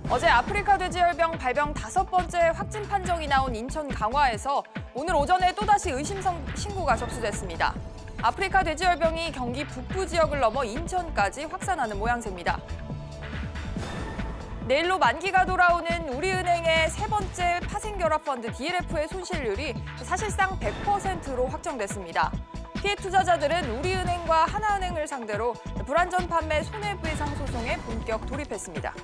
어제 아프리카 돼지열병 발병 5번째 확진 판정이 나온 인천 강화에서 오늘 오전에 또다시 의심 신고가 접수됐습니다. 아프리카 돼지열병이 경기 북부 지역을 넘어 인천까지 확산하는 모양새입니다. 내일로 만기가 돌아오는 우리은행의 세 번째 파생결합펀드 DLF의 손실률이 사실상 100%로 확정됐습니다. 피해 투자자들은 우리은행과 하나은행을 상대로 불안전 판매 손해배상 소송에 본격 돌입했습니다.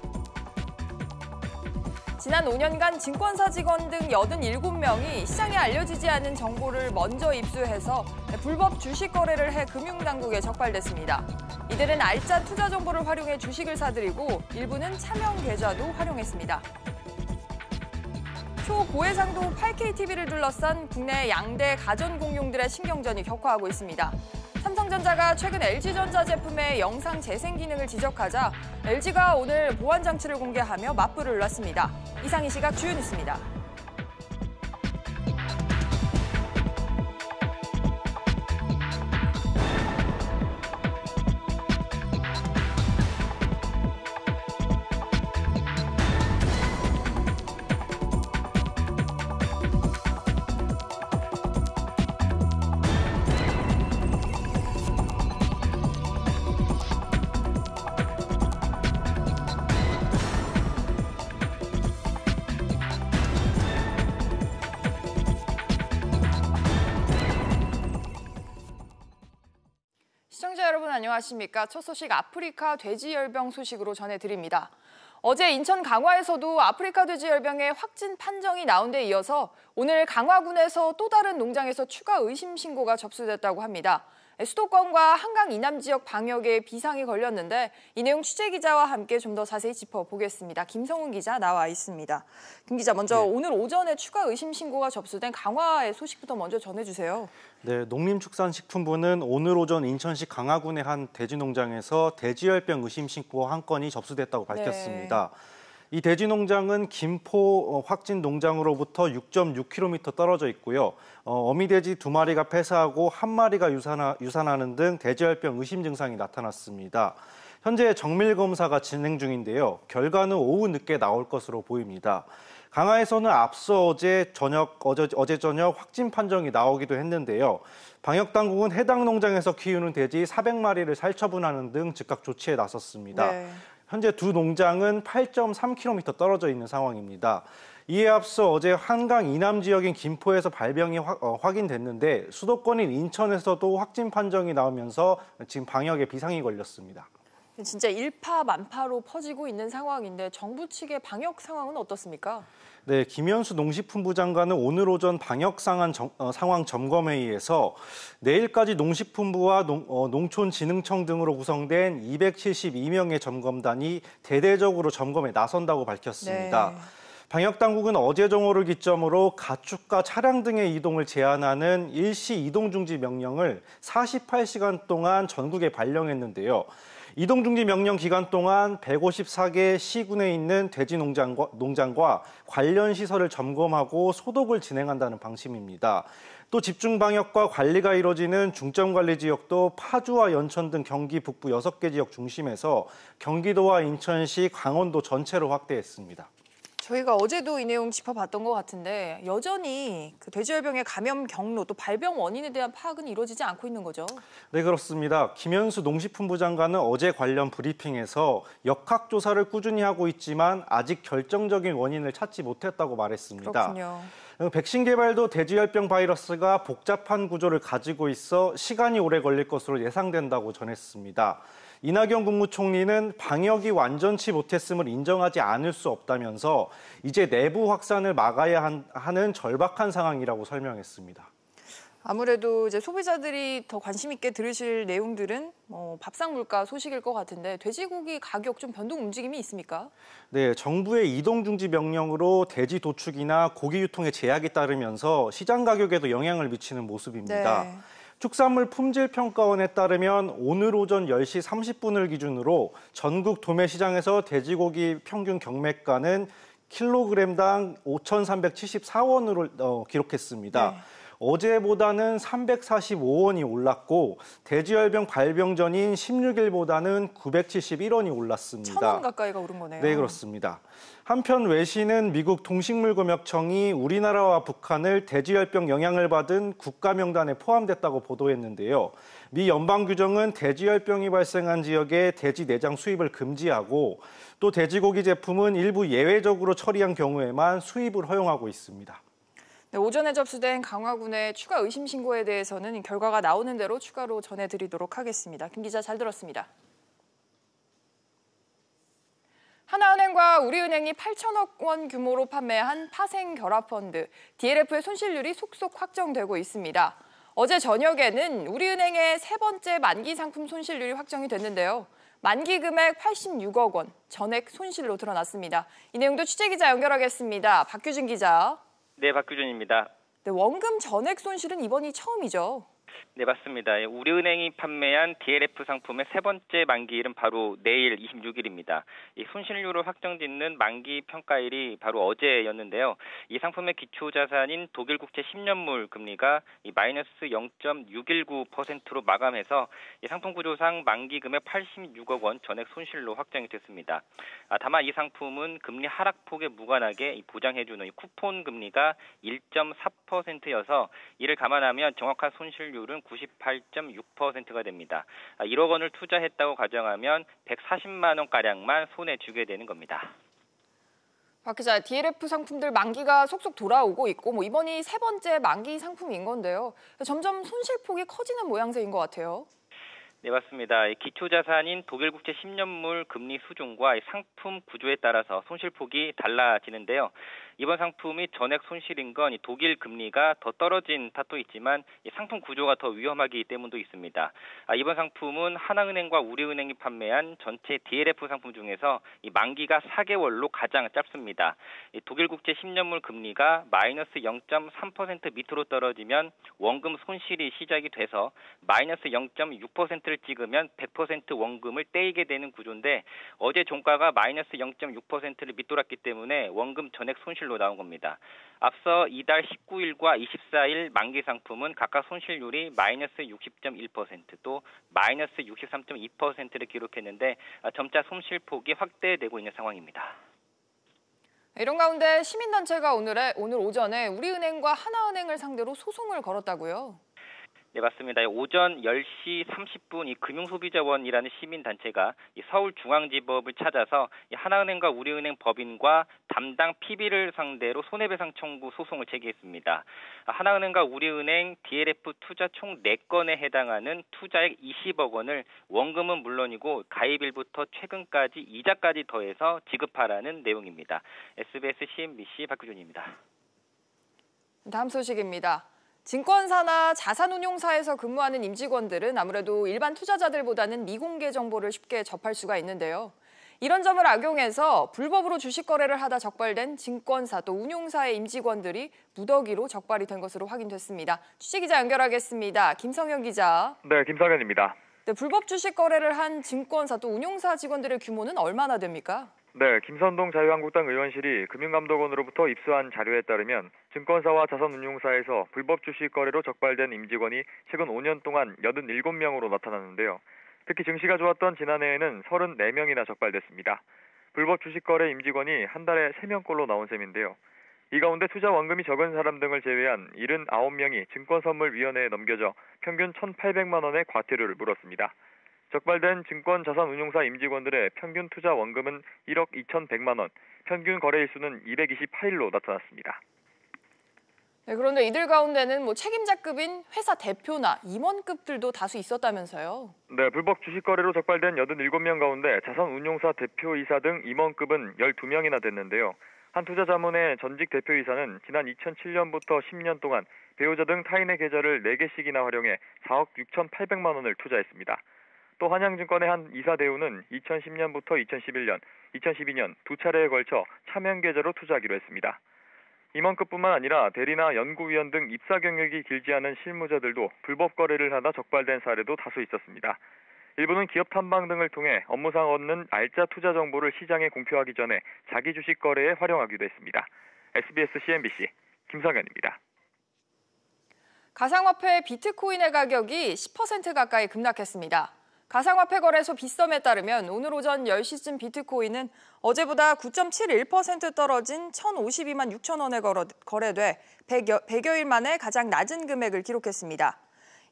지난 5년간 증권사 직원 등 87명이 시장에 알려지지 않은 정보를 먼저 입수해서 불법 주식 거래를 해 금융당국에 적발됐습니다. 이들은 알짜 투자 정보를 활용해 주식을 사들이고 일부는 차명 계좌도 활용했습니다. 초고해상도 8K TV를 둘러싼 국내 양대 가전공용들의 신경전이 격화하고 있습니다. 삼성전자가 최근 LG전자 제품의 영상 재생 기능을 지적하자 LG가 오늘 보안 장치를 공개하며 맞불을 놨습니다. 이상 이 시각 주요 뉴스입니다. 시청자 여러분 안녕하십니까? 첫 소식 아프리카 돼지열병 소식으로 전해드립니다. 어제 인천 강화에서도 아프리카 돼지열병의 확진 판정이 나온 데 이어서 오늘 강화군에서 또 다른 농장에서 추가 의심 신고가 접수됐다고 합니다. 수도권과 한강 이남 지역 방역에 비상이 걸렸는데 이 내용 취재기자와 함께 좀 더 자세히 짚어보겠습니다. 김성훈 기자 나와 있습니다. 김 기자 먼저 오늘 오전에 추가 의심 신고가 접수된 강화의 소식부터 먼저 전해주세요. 네, 농림축산식품부는 오늘 오전 인천시 강화군의 한 돼지 농장에서 돼지열병 의심 신고 한 건이 접수됐다고 밝혔습니다. 이 돼지 농장은 김포 확진 농장으로부터 6.6km 떨어져 있고요. 어미돼지 2마리가 폐사하고 1마리가 유산하는 등 돼지열병 의심 증상이 나타났습니다. 현재 정밀 검사가 진행 중인데요. 결과는 오후 늦게 나올 것으로 보입니다. 강화에서는 앞서 어제 저녁 확진 판정이 나오기도 했는데요. 방역당국은 해당 농장에서 키우는 돼지 400마리를 살처분하는 등 즉각 조치에 나섰습니다. 현재 두 농장은 8.3km 떨어져 있는 상황입니다. 이에 앞서 어제 한강 이남 지역인 김포에서 발병이 확인됐는데 수도권인 인천에서도 확진 판정이 나오면서 지금 방역에 비상이 걸렸습니다. 진짜 일파만파로 퍼지고 있는 상황인데 정부 측의 방역 상황은 어떻습니까? 네, 김현수 농식품부 장관은 오늘 오전 방역 상황 점검회의에서 내일까지 농식품부와 농촌진흥청 등으로 구성된 272명의 점검단이 대대적으로 점검에 나선다고 밝혔습니다. 방역당국은 어제 정오를 기점으로 가축과 차량 등의 이동을 제한하는 일시 이동중지 명령을 48시간 동안 전국에 발령했는데요. 이동중지 명령 기간 동안 154개 시군에 있는 돼지 농장과 관련 시설을 점검하고 소독을 진행한다는 방침입니다. 또 집중방역과 관리가 이뤄지는 중점관리 지역도 파주와 연천 등 경기 북부 6개 지역 중심에서 경기도와 인천시, 강원도 전체로 확대했습니다. 저희가 어제도 이 내용 짚어봤던 것 같은데 여전히 그 돼지열병의 감염 경로 또 발병 원인에 대한 파악은 이루어지지 않고 있는 거죠? 네, 그렇습니다. 김현수 농식품부 장관은 어제 관련 브리핑에서 역학조사를 꾸준히 하고 있지만 아직 결정적인 원인을 찾지 못했다고 말했습니다. 그렇군요. 백신 개발도 돼지열병 바이러스가 복잡한 구조를 가지고 있어 시간이 오래 걸릴 것으로 예상된다고 전했습니다. 이낙연 국무총리는 방역이 완전치 못했음을 인정하지 않을 수 없다면서 이제 내부 확산을 막아야 하는 절박한 상황이라고 설명했습니다. 아무래도 이제 소비자들이 더 관심 있게 들으실 내용들은 밥상 물가 소식일 것 같은데 돼지고기 가격 좀 변동 움직임이 있습니까? 네, 정부의 이동중지 명령으로 돼지 도축이나 고기 유통에 제약이 따르면서 시장 가격에도 영향을 미치는 모습입니다. 축산물 품질평가원에 따르면 오늘 오전 10시 30분을 기준으로 전국 도매시장에서 돼지고기 평균 경매가는 킬로그램당 5,374원으로 기록했습니다. 어제보다는 345원이 올랐고 돼지열병 발병 전인 16일보다는 971원이 올랐습니다. 1,000원 가까이가 오른 거네요. 네, 그렇습니다. 한편 외신은 미국 동식물검역청이 우리나라와 북한을 돼지열병 영향을 받은 국가 명단에 포함됐다고 보도했는데요. 미 연방규정은 돼지열병이 발생한 지역에 돼지 내장 수입을 금지하고 또 돼지고기 제품은 일부 예외적으로 처리한 경우에만 수입을 허용하고 있습니다. 네, 오전에 접수된 강화군의 추가 의심 신고에 대해서는 결과가 나오는 대로 추가로 전해드리도록 하겠습니다. 김 기자 잘 들었습니다. 하나은행과 우리은행이 8천억 원 규모로 판매한 파생결합펀드 DLF의 손실률이 속속 확정되고 있습니다. 어제 저녁에는 우리은행의 세 번째 만기 상품 손실률이 확정이 됐는데요. 만기 금액 86억 원, 전액 손실로 드러났습니다. 이 내용도 취재기자 연결하겠습니다. 박규진 기자. 네, 박규준입니다. 네, 원금 전액 손실은 이번이 처음이죠. 네, 맞습니다. 우리은행이 판매한 DLF 상품의 세 번째 만기일은 바로 내일 26일입니다. 이 손실률을 확정짓는 만기 평가일이 바로 어제였는데요. 이 상품의 기초자산인 독일국채 10년물 금리가 마이너스 0.619%로 마감해서 이 상품 구조상 만기 금액 86억 원 전액 손실로 확정이 됐습니다. 다만 이 상품은 금리 하락폭에 무관하게 보장해주는 쿠폰 금리가 1.4%여서 이를 감안하면 정확한 손실률은 98.6%가 됩니다. 1억 원을 투자했다고 가정하면 140만 원가량만 손에 쥐게 되는 겁니다. 박 기자, DLF 상품들 만기가 속속 돌아오고 있고 이번이 세 번째 만기 상품인 건데요. 점점 손실폭이 커지는 모양새인 것 같아요. 네, 맞습니다. 기초자산인 독일국채 10년물 금리 수준과 상품 구조에 따라서 손실폭이 달라지는데요. 이번 상품이 전액 손실인 건 독일 금리가 더 떨어진 탓도 있지만 상품 구조가 더 위험하기 때문도 있습니다. 이번 상품은 하나은행과 우리은행이 판매한 전체 DLF 상품 중에서 만기가 4개월로 가장 짧습니다. 독일국채 10년물 금리가 마이너스 0.3% 밑으로 떨어지면 원금 손실이 시작이 돼서 마이너스 0.6%를 찍으면 100% 원금을 떼이게 되는 구조인데 어제 종가가 마이너스 0.6%를 밑돌았기 때문에 원금 전액 손실로 나온 겁니다. 앞서 이달 19일과 24일 만기 상품은 각각 손실률이 마이너스 60.1% 또 마이너스 63.2%를 기록했는데 점차 손실폭이 확대되고 있는 상황입니다. 이런 가운데 시민단체가 오늘 오전에 우리은행과 하나은행을 상대로 소송을 걸었다고요? 네, 맞습니다. 오전 10시 30분 이 금융소비자원이라는 시민단체가 서울중앙지법을 찾아서 하나은행과 우리은행 법인과 담당 PB를 상대로 손해배상 청구 소송을 제기했습니다. 하나은행과 우리은행 DLF 투자 총 4건에 해당하는 투자액 20억 원을 원금은 물론이고 가입일부터 최근까지 이자까지 더해서 지급하라는 내용입니다. SBS CNBC 박규준입니다. 다음 소식입니다. 증권사나 자산운용사에서 근무하는 임직원들은 아무래도 일반 투자자들보다는 미공개 정보를 쉽게 접할 수가 있는데요. 이런 점을 악용해서 불법으로 주식 거래를 하다 적발된 증권사 또 운용사의 임직원들이 무더기로 적발이 된 것으로 확인됐습니다. 취재기자 연결하겠습니다. 김성현 기자. 네, 김성현입니다. 네, 불법 주식 거래를 한 증권사 또 운용사 직원들의 규모는 얼마나 됩니까? 네, 김선동 자유한국당 의원실이 금융감독원으로부터 입수한 자료에 따르면 증권사와 자산운용사에서 불법 주식 거래로 적발된 임직원이 최근 5년 동안 87명으로 나타났는데요. 특히 증시가 좋았던 지난해에는 34명이나 적발됐습니다. 불법 주식 거래 임직원이 한 달에 3명꼴로 나온 셈인데요. 이 가운데 투자 원금이 적은 사람 등을 제외한 79명이 증권선물위원회에 넘겨져 평균 1,800만 원의 과태료를 물었습니다. 적발된 증권 자산운용사 임직원들의 평균 투자 원금은 1억 2,100만 원, 평균 거래일수는 228일로 나타났습니다. 네, 그런데 이들 가운데는 책임자급인 회사 대표나 임원급들도 다수 있었다면서요? 네, 불법 주식 거래로 적발된 87명 가운데 자산운용사 대표이사 등 임원급은 12명이나 됐는데요. 한 투자자문의 전직 대표이사는 지난 2007년부터 10년 동안 배우자 등 타인의 계좌를 4개씩이나 활용해 4억 6,800만 원을 투자했습니다. 또 한양증권의 한 이사 대우는 2010년부터 2011년, 2012년 두 차례에 걸쳐 차명 계좌로 투자하기로 했습니다. 임원급뿐만 아니라 대리나 연구위원 등 입사 경력이 길지 않은 실무자들도 불법 거래를 하다 적발된 사례도 다수 있었습니다. 일부는 기업 탐방 등을 통해 업무상 얻는 알짜 투자 정보를 시장에 공표하기 전에 자기 주식 거래에 활용하기도 했습니다. SBS CNBC 김성현입니다. 가상화폐 비트코인의 가격이 10% 가까이 급락했습니다. 가상화폐 거래소 빗썸에 따르면 오늘 오전 10시쯤 비트코인은 어제보다 9.71% 떨어진 1,052만 6천 원에 거래돼 100여일 만에 가장 낮은 금액을 기록했습니다.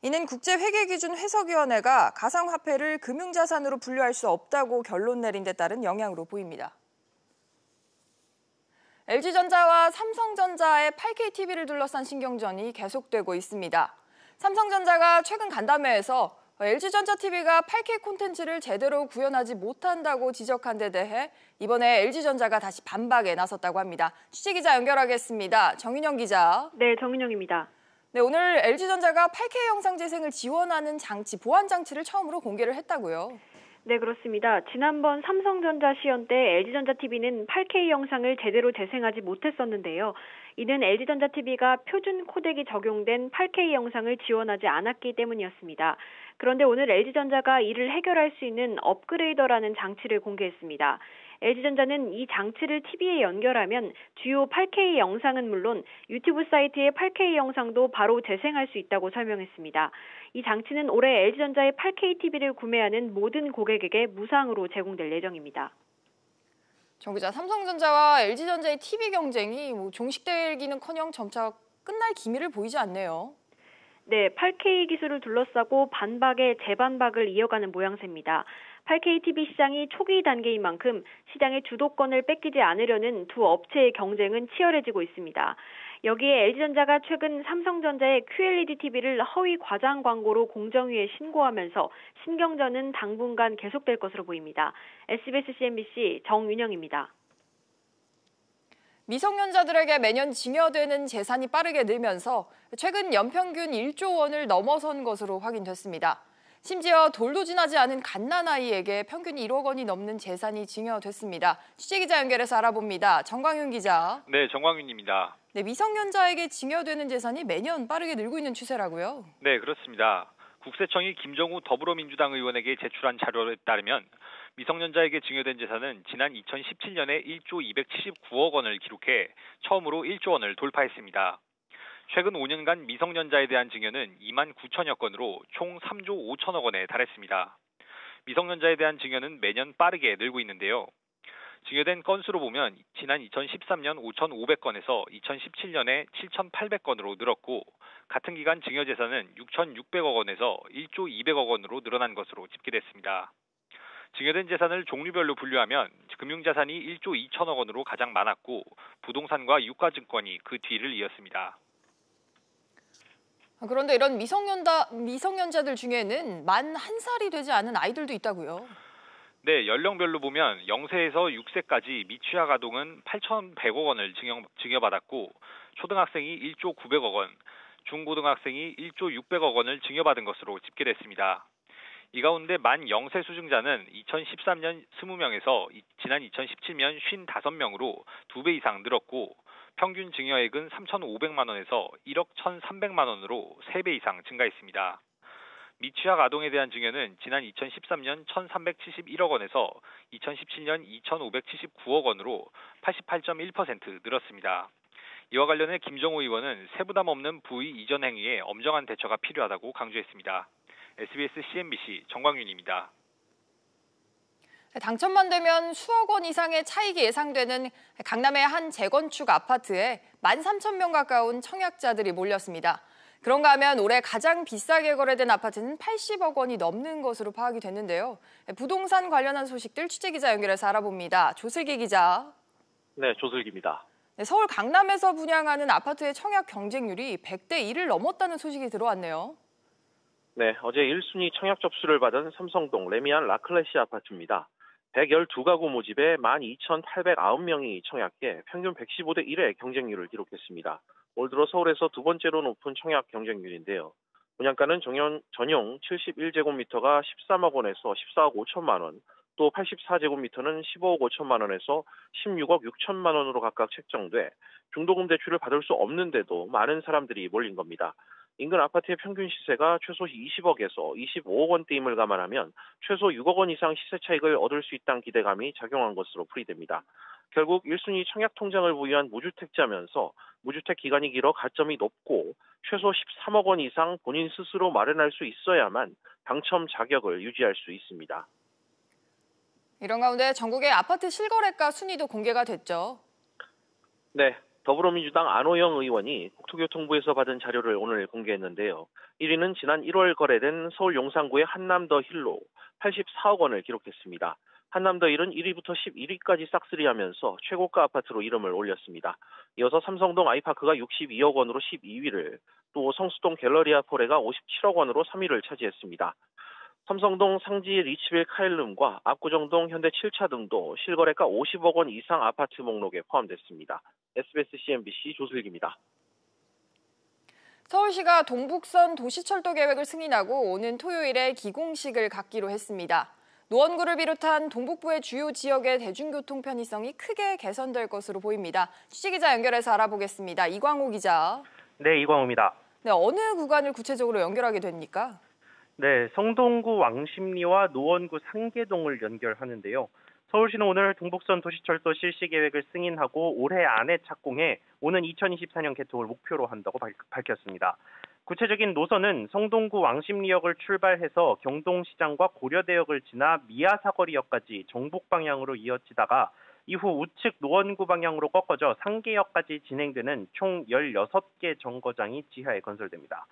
이는 국제회계기준해석위원회가 가상화폐를 금융자산으로 분류할 수 없다고 결론 내린 데 따른 영향으로 보입니다. LG전자와 삼성전자의 8KTV를 둘러싼 신경전이 계속되고 있습니다. 삼성전자가 최근 간담회에서 LG전자 TV가 8K 콘텐츠를 제대로 구현하지 못한다고 지적한 데 대해 이번에 LG전자가 다시 반박에 나섰다고 합니다. 취재기자 연결하겠습니다. 정윤영 기자. 네, 정윤영입니다. 네, 오늘 LG전자가 8K 영상 재생을 지원하는 장치, 보안 장치를 처음으로 공개를 했다고요. 네, 그렇습니다. 지난번 삼성전자 시연 때 LG전자 TV는 8K 영상을 제대로 재생하지 못했었는데요. 이는 LG전자 TV가 표준 코덱이 적용된 8K 영상을 지원하지 않았기 때문이었습니다. 그런데 오늘 LG전자가 이를 해결할 수 있는 업그레이더라는 장치를 공개했습니다. LG전자는 이 장치를 TV에 연결하면 주요 8K 영상은 물론 유튜브 사이트의 8K 영상도 바로 재생할 수 있다고 설명했습니다. 이 장치는 올해 LG전자의 8K TV를 구매하는 모든 고객에게 무상으로 제공될 예정입니다. 정 기자, 삼성전자와 LG전자의 TV 경쟁이 종식되기는커녕 점차 끝날 기미를 보이지 않네요. 네, 8K 기술을 둘러싸고 반박에 재반박을 이어가는 모양새입니다. 8K TV 시장이 초기 단계인 만큼 시장의 주도권을 뺏기지 않으려는 두 업체의 경쟁은 치열해지고 있습니다. 여기에 LG전자가 최근 삼성전자의 QLED TV를 허위 과장 광고로 공정위에 신고하면서 신경전은 당분간 계속될 것으로 보입니다. SBS CNBC 정윤영입니다. 미성년자들에게 매년 증여되는 재산이 빠르게 늘면서 최근 연평균 1조 원을 넘어선 것으로 확인됐습니다. 심지어 돌도 지나지 않은 갓난아이에게 평균 1억 원이 넘는 재산이 증여됐습니다. 취재기자 연결해서 알아봅니다. 정광윤 기자. 네, 정광윤입니다. 네, 미성년자에게 증여되는 재산이 매년 빠르게 늘고 있는 추세라고요? 네, 그렇습니다. 국세청이 김정우 더불어민주당 의원에게 제출한 자료에 따르면 미성년자에게 증여된 재산은 지난 2017년에 1조 279억 원을 기록해 처음으로 1조 원을 돌파했습니다. 최근 5년간 미성년자에 대한 증여는 2만 9천여 건으로 총 3조 5천억 원에 달했습니다. 미성년자에 대한 증여는 매년 빠르게 늘고 있는데요. 증여된 건수로 보면 지난 2013년 5,500건에서 2017년에 7,800건으로 늘었고 같은 기간 증여 재산은 6,600억 원에서 1조 200억 원으로 늘어난 것으로 집계됐습니다. 증여된 재산을 종류별로 분류하면 금융자산이 1조 2천억 원으로 가장 많았고 부동산과 유가증권이 그 뒤를 이었습니다. 그런데 이런 미성년자들 중에는 만 1살이 되지 않은 아이들도 있다고요? 네, 연령별로 보면 0세에서 6세까지 미취학 아동은 8,100억 원을 증여받았고 초등학생이 1조 900억 원, 중고등학생이 1조 600억 원을 증여받은 것으로 집계됐습니다. 이 가운데 만 0세 수증자는 2013년 20명에서 지난 2017년 55명으로 2배 이상 늘었고 평균 증여액은 3,500만 원에서 1억 1,300만 원으로 3배 이상 증가했습니다. 미취학 아동에 대한 증여는 지난 2013년 1,371억 원에서 2017년 2,579억 원으로 88.1% 늘었습니다. 이와 관련해 김정우 의원은 세부담 없는 부의 이전 행위에 엄정한 대처가 필요하다고 강조했습니다. SBS CNBC 정광윤입니다. 당첨만 되면 수억 원 이상의 차익이 예상되는 강남의 한 재건축 아파트에 13,000명 가까운 청약자들이 몰렸습니다. 그런가 하면 올해 가장 비싸게 거래된 아파트는 80억 원이 넘는 것으로 파악이 됐는데요. 부동산 관련한 소식들 취재기자 연결해서 알아봅니다. 조슬기 기자. 네, 조슬기입니다. 서울 강남에서 분양하는 아파트의 청약 경쟁률이 100대 1을 넘었다는 소식이 들어왔네요. 네, 어제 1순위 청약 접수를 받은 삼성동 레미안 라클래시 아파트입니다. 112가구 모집에 12,809명이 청약해 평균 115대 1의 경쟁률을 기록했습니다. 올 들어 서울에서 두 번째로 높은 청약 경쟁률인데요. 분양가는 전용 71제곱미터가 13억 원에서 14억 5천만 원, 또 84제곱미터는 15억 5천만 원에서 16억 6천만 원으로 각각 책정돼 중도금 대출을 받을 수 없는데도 많은 사람들이 몰린 겁니다. 인근 아파트의 평균 시세가 최소 20억에서 25억 원대임을 감안하면 최소 6억 원 이상 시세 차익을 얻을 수 있다는 기대감이 작용한 것으로 풀이됩니다. 결국 1순위 청약 통장을 보유한 무주택자면서 무주택 기간이 길어 가점이 높고 최소 13억 원 이상 본인 스스로 마련할 수 있어야만 당첨 자격을 유지할 수 있습니다. 이런 가운데 전국의 아파트 실거래가 순위도 공개가 됐죠. 네, 더불어민주당 안호영 의원이 국토교통부에서 받은 자료를 오늘 공개했는데요. 1위는 지난 1월 거래된 서울 용산구의 한남더 힐로 84억 원을 기록했습니다. 한남더 힐은 1위부터 11위까지 싹쓸이하면서 최고가 아파트로 이름을 올렸습니다. 이어서 삼성동 아이파크가 62억 원으로 12위를, 또 성수동 갤러리아 포레가 57억 원으로 3위를 차지했습니다. 삼성동 상지 리치빌 카일룸과 압구정동 현대 7차 등도 실거래가 50억 원 이상 아파트 목록에 포함됐습니다. SBS CNBC 조슬기입니다. 서울시가 동북선 도시철도 계획을 승인하고 오는 토요일에 기공식을 갖기로 했습니다. 노원구를 비롯한 동북부의 주요 지역의 대중교통 편의성이 크게 개선될 것으로 보입니다. 취재기자 연결해서 알아보겠습니다. 이광호 기자. 네, 이광호입니다. 네, 어느 구간을 구체적으로 연결하게 됩니까? 네, 성동구 왕십리와 노원구 상계동을 연결하는데요. 서울시는 오늘 동북선 도시철도 실시 계획을 승인하고 올해 안에 착공해 오는 2024년 개통을 목표로 한다고 밝혔습니다. 구체적인 노선은 성동구 왕십리역을 출발해서 경동시장과 고려대역을 지나 미아사거리역까지 정북 방향으로 이어지다가 이후 우측 노원구 방향으로 꺾어져 상계역까지 진행되는 총 16개 정거장이 지하에 건설됩니다.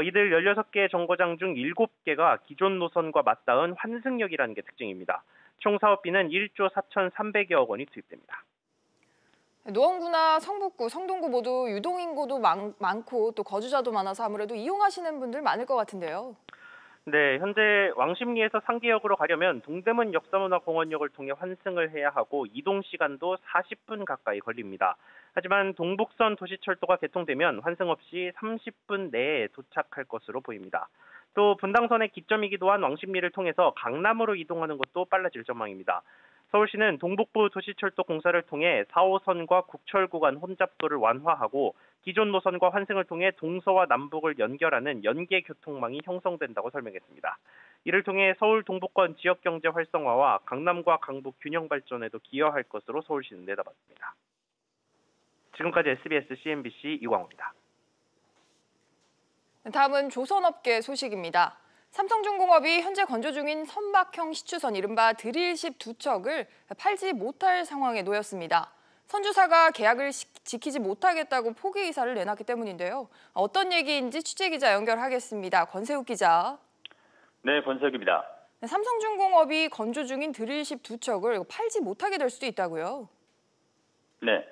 이들 16개 정거장 중 7개가 기존 노선과 맞닿은 환승역이라는 게 특징입니다. 총 사업비는 1조 4,300여억 원이 투입됩니다. 노원구나 성북구, 성동구 모두 유동인구도 많고 또 거주자도 많아서 아무래도 이용하시는 분들 많을 것 같은데요. 네, 현재 왕십리에서 상계역으로 가려면 동대문 역사문화공원역을 통해 환승을 해야 하고 이동 시간도 40분 가까이 걸립니다. 하지만 동북선 도시철도가 개통되면 환승 없이 30분 내에 도착할 것으로 보입니다. 또 분당선의 기점이기도 한 왕십리를 통해서 강남으로 이동하는 것도 빨라질 전망입니다. 서울시는 동북부 도시철도 공사를 통해 4호선과 국철 구간 혼잡도를 완화하고 기존 노선과 환승을 통해 동서와 남북을 연결하는 연계 교통망이 형성된다고 설명했습니다. 이를 통해 서울 동북권 지역경제 활성화와 강남과 강북 균형 발전에도 기여할 것으로 서울시는 내다봤습니다. 지금까지 SBS CNBC 이광호입니다. 다음은 조선업계 소식입니다. 삼성중공업이 현재 건조 중인 선박형 시추선 이른바 드릴십 2척을 팔지 못할 상황에 놓였습니다. 선주사가 계약을 지키지 못하겠다고 포기 의사를 내놨기 때문인데요. 어떤 얘기인지 취재기자 연결하겠습니다. 권세욱 기자. 네, 권세욱입니다. 삼성중공업이 건조 중인 드릴십 2척을 팔지 못하게 될 수도 있다고요? 네,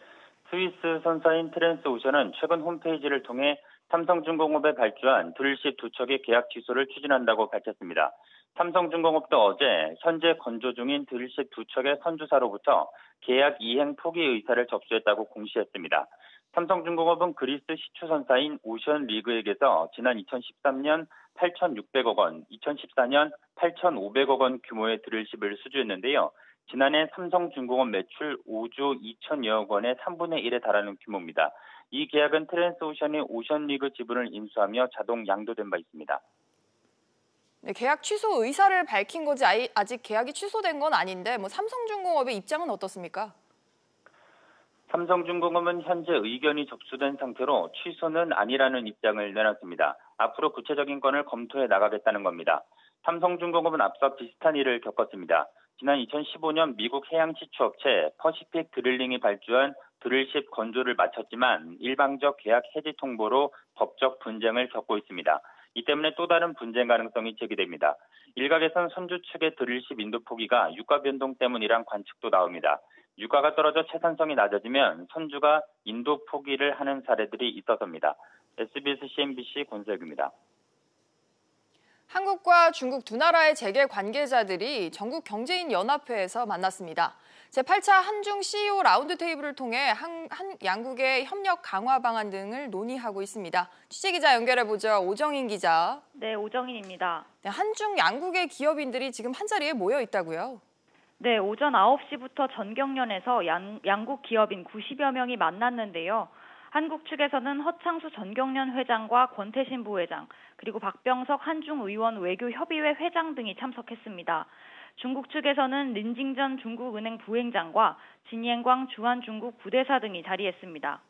스위스 선사인 트랜스오션은 최근 홈페이지를 통해 삼성중공업에 발주한 드릴십 2척의 계약 취소를 추진한다고 밝혔습니다. 삼성중공업도 어제 현재 건조 중인 드릴십 2척의 선주사로부터 계약 이행 포기 의사를 접수했다고 공시했습니다. 삼성중공업은 그리스 시추선사인 오션리그에게서 지난 2013년 8,600억 원, 2014년 8,500억 원 규모의 드릴십을 수주했는데요. 지난해 삼성중공업 매출 5조 2천여억 원의 3분의 1에 달하는 규모입니다. 이 계약은 트랜스오션이 오션리그 지분을 인수하며 자동 양도된 바 있습니다. 네, 계약 취소 의사를 밝힌 거지 아직 계약이 취소된 건 아닌데 삼성중공업의 입장은 어떻습니까? 삼성중공업은 현재 의견이 접수된 상태로 취소는 아니라는 입장을 내놨습니다. 앞으로 구체적인 건을 검토해 나가겠다는 겁니다. 삼성중공업은 앞서 비슷한 일을 겪었습니다. 지난 2015년 미국 해양 시추업체 퍼시픽 드릴링이 발주한 드릴십 건조를 마쳤지만 일방적 계약 해지 통보로 법적 분쟁을 겪고 있습니다. 이 때문에 또 다른 분쟁 가능성이 제기됩니다. 일각에선 선주 측의 드릴십 인도 포기가 유가 변동 때문이란 관측도 나옵니다. 유가가 떨어져 채산성이 낮아지면 선주가 인도 포기를 하는 사례들이 있어서입니다. SBS CNBC 권세욱입니다. 한국과 중국 두 나라의 재계 관계자들이 전국 경제인 연합회에서 만났습니다. 제8차 한중 CEO 라운드 테이블을 통해 양국의 협력 강화 방안 등을 논의하고 있습니다. 취재기자 연결해보죠. 오정인 기자. 네, 오정인입니다. 네, 한중 양국의 기업인들이 지금 한자리에 모여 있다고요? 네, 오전 9시부터 전경련에서 양국 기업인 90여 명이 만났는데요. 한국 측에서는 허창수 전경련 회장과 권태신 부회장, 그리고 박병석 한중 의원 외교협의회 회장 등이 참석했습니다. 중국 측에서는 린징전 중국은행 부행장과 진옌광 주한 중국 부대사 등이 자리했습니다.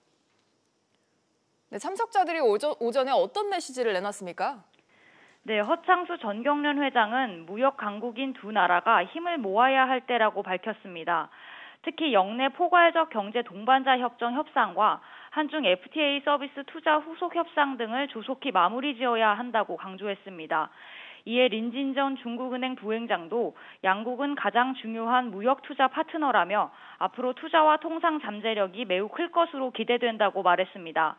네, 참석자들이 오전에 어떤 메시지를 내놨습니까? 네, 허창수 전경련 회장은 무역 강국인 두 나라가 힘을 모아야 할 때라고 밝혔습니다. 특히 영내 포괄적 경제 동반자 협정 협상과 한중 FTA 서비스 투자 후속 협상 등을 조속히 마무리 지어야 한다고 강조했습니다. 이에 린진전 중국은행 부행장도 양국은 가장 중요한 무역 투자 파트너라며 앞으로 투자와 통상 잠재력이 매우 클 것으로 기대된다고 말했습니다.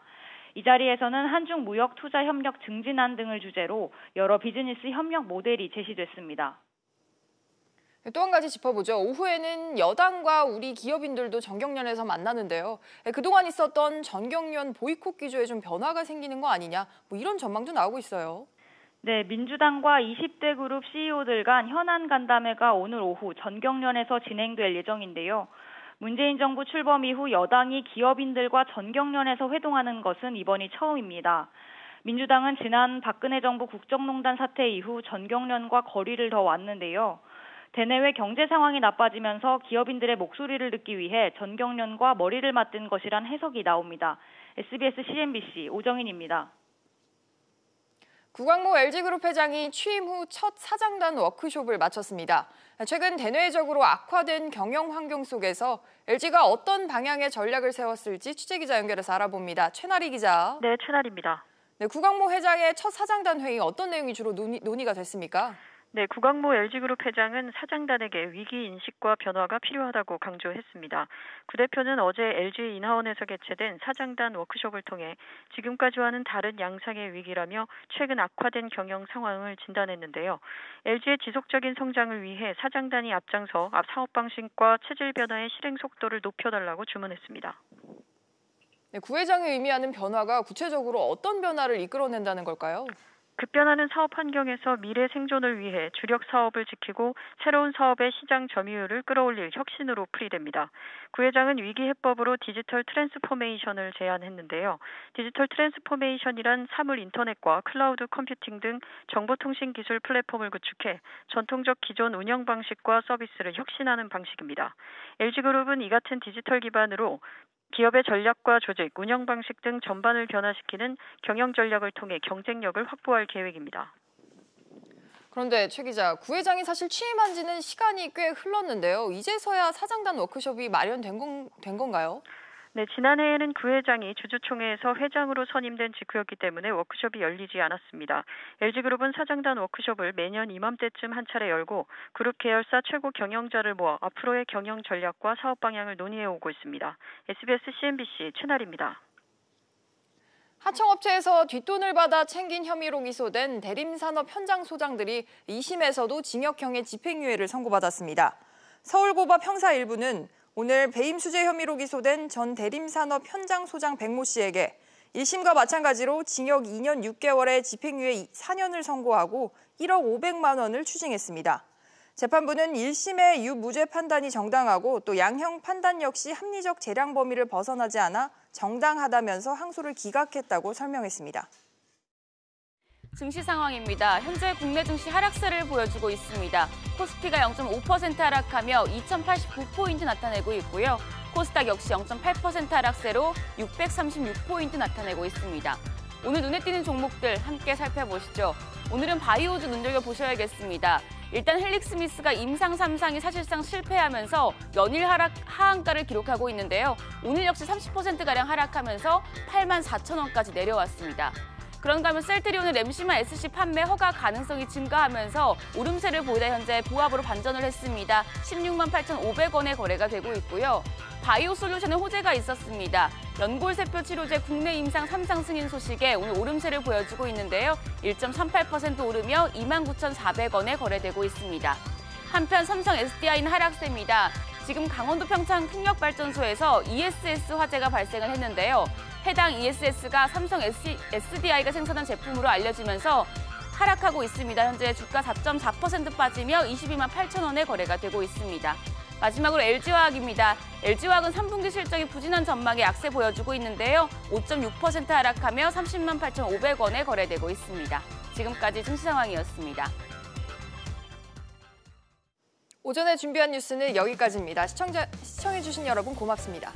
이 자리에서는 한중 무역 투자 협력 증진안 등을 주제로 여러 비즈니스 협력 모델이 제시됐습니다. 또 한 가지 짚어보죠. 오후에는 여당과 우리 기업인들도 전경련에서 만나는데요. 그동안 있었던 전경련 보이콧 기조에 좀 변화가 생기는 거 아니냐, 뭐 이런 전망도 나오고 있어요. 네, 민주당과 20대 그룹 CEO들 간 현안 간담회가 오늘 오후 전경련에서 진행될 예정인데요. 문재인 정부 출범 이후 여당이 기업인들과 전경련에서 회동하는 것은 이번이 처음입니다. 민주당은 지난 박근혜 정부 국정농단 사태 이후 전경련과 거리를 더 놨는데요. 대내외 경제 상황이 나빠지면서 기업인들의 목소리를 듣기 위해 전경련과 머리를 맞댄 것이란 해석이 나옵니다. SBS CNBC 오정인입니다. 구광모 LG그룹 회장이 취임 후 첫 사장단 워크숍을 마쳤습니다. 최근 대내적으로 악화된 경영 환경 속에서 LG가 어떤 방향의 전략을 세웠을지 취재기자 연결해서 알아봅니다. 최나리 기자. 네, 최나리입니다. 네, 구광모 회장의 첫 사장단 회의 어떤 내용이 주로 논의가 됐습니까? 네, 구광모 LG그룹 회장은 사장단에게 위기 인식과 변화가 필요하다고 강조했습니다. 구 대표는 어제 LG 인하원에서 개최된 사장단 워크숍을 통해 지금까지와는 다른 양상의 위기라며 최근 악화된 경영 상황을 진단했는데요. LG의 지속적인 성장을 위해 사장단이 앞장서 사업 방식과 체질 변화의 실행 속도를 높여달라고 주문했습니다. 네, 구 회장이 의미하는 변화가 구체적으로 어떤 변화를 이끌어낸다는 걸까요? 급변하는 사업 환경에서 미래 생존을 위해 주력 사업을 지키고 새로운 사업의 시장 점유율을 끌어올릴 혁신으로 풀이됩니다. 구 회장은 위기 해법으로 디지털 트랜스포메이션을 제안했는데요. 디지털 트랜스포메이션이란 사물 인터넷과 클라우드 컴퓨팅 등 정보통신 기술 플랫폼을 구축해 전통적 기존 운영 방식과 서비스를 혁신하는 방식입니다. LG그룹은 이 같은 디지털 기반으로 기업의 전략과 조직, 운영 방식 등 전반을 변화시키는 경영 전략을 통해 경쟁력을 확보할 계획입니다. 그런데 최 기자, 구 회장이 사실 취임한 지는 시간이 꽤 흘렀는데요. 이제서야 사장단 워크숍이 마련된 건가요? 네, 지난해에는 구 회장이 주주총회에서 회장으로 선임된 직후였기 때문에 워크숍이 열리지 않았습니다. LG그룹은 사장단 워크숍을 매년 이맘때쯤 한 차례 열고 그룹 계열사 최고 경영자를 모아 앞으로의 경영 전략과 사업 방향을 논의해오고 있습니다. SBS CNBC 최나리입니다. 하청업체에서 뒷돈을 받아 챙긴 혐의로 기소된 대림산업 현장 소장들이 2심에서도 징역형의 집행유예를 선고받았습니다. 서울고법 형사 1부는 오늘 배임 수재 혐의로 기소된 전 대림산업 현장 소장 백모 씨에게 1심과 마찬가지로 징역 2년 6개월에 집행유예 4년을 선고하고 1억 500만 원을 추징했습니다. 재판부는 1심의 유무죄 판단이 정당하고 또 양형 판단 역시 합리적 재량 범위를 벗어나지 않아 정당하다면서 항소를 기각했다고 설명했습니다. 증시 상황입니다. 현재 국내 증시 하락세를 보여주고 있습니다. 코스피가 0.5% 하락하며 2,089포인트 나타내고 있고요. 코스닥 역시 0.8% 하락세로 636포인트 나타내고 있습니다. 오늘 눈에 띄는 종목들 함께 살펴보시죠. 오늘은 바이오주 눈여겨보셔야겠습니다. 일단 헬릭스미스가 임상 3상이 사실상 실패하면서 연일 하한가를 기록하고 있는데요. 오늘 역시 30%가량 하락하면서 84,000원까지 내려왔습니다. 그런가 하면 셀트리온의 램시마 SC 판매 허가 가능성이 증가하면서 오름세를 보이다 현재 보합으로 반전을 했습니다. 168,500원에 거래가 되고 있고요. 바이오솔루션의 호재가 있었습니다. 연골세포 치료제 국내 임상 3상 승인 소식에 오늘 오름세를 보여주고 있는데요. 1.38% 오르며 29,400원에 거래되고 있습니다. 한편 삼성 SDI는 하락세입니다. 지금 강원도 평창 풍력발전소에서 ESS 화재가 발생을 했는데요. 해당 ESS가 삼성 SDI가 생산한 제품으로 알려지면서 하락하고 있습니다. 현재 주가 4.4% 빠지며 22만 8천 원에 거래가 되고 있습니다. 마지막으로 LG화학입니다. LG화학은 3분기 실적이 부진한 전망에 약세 보여주고 있는데요. 5.6% 하락하며 30만 8,500원에 거래되고 있습니다. 지금까지 증시 상황이었습니다. 오전에 준비한 뉴스는 여기까지입니다. 시청해주신 여러분 고맙습니다.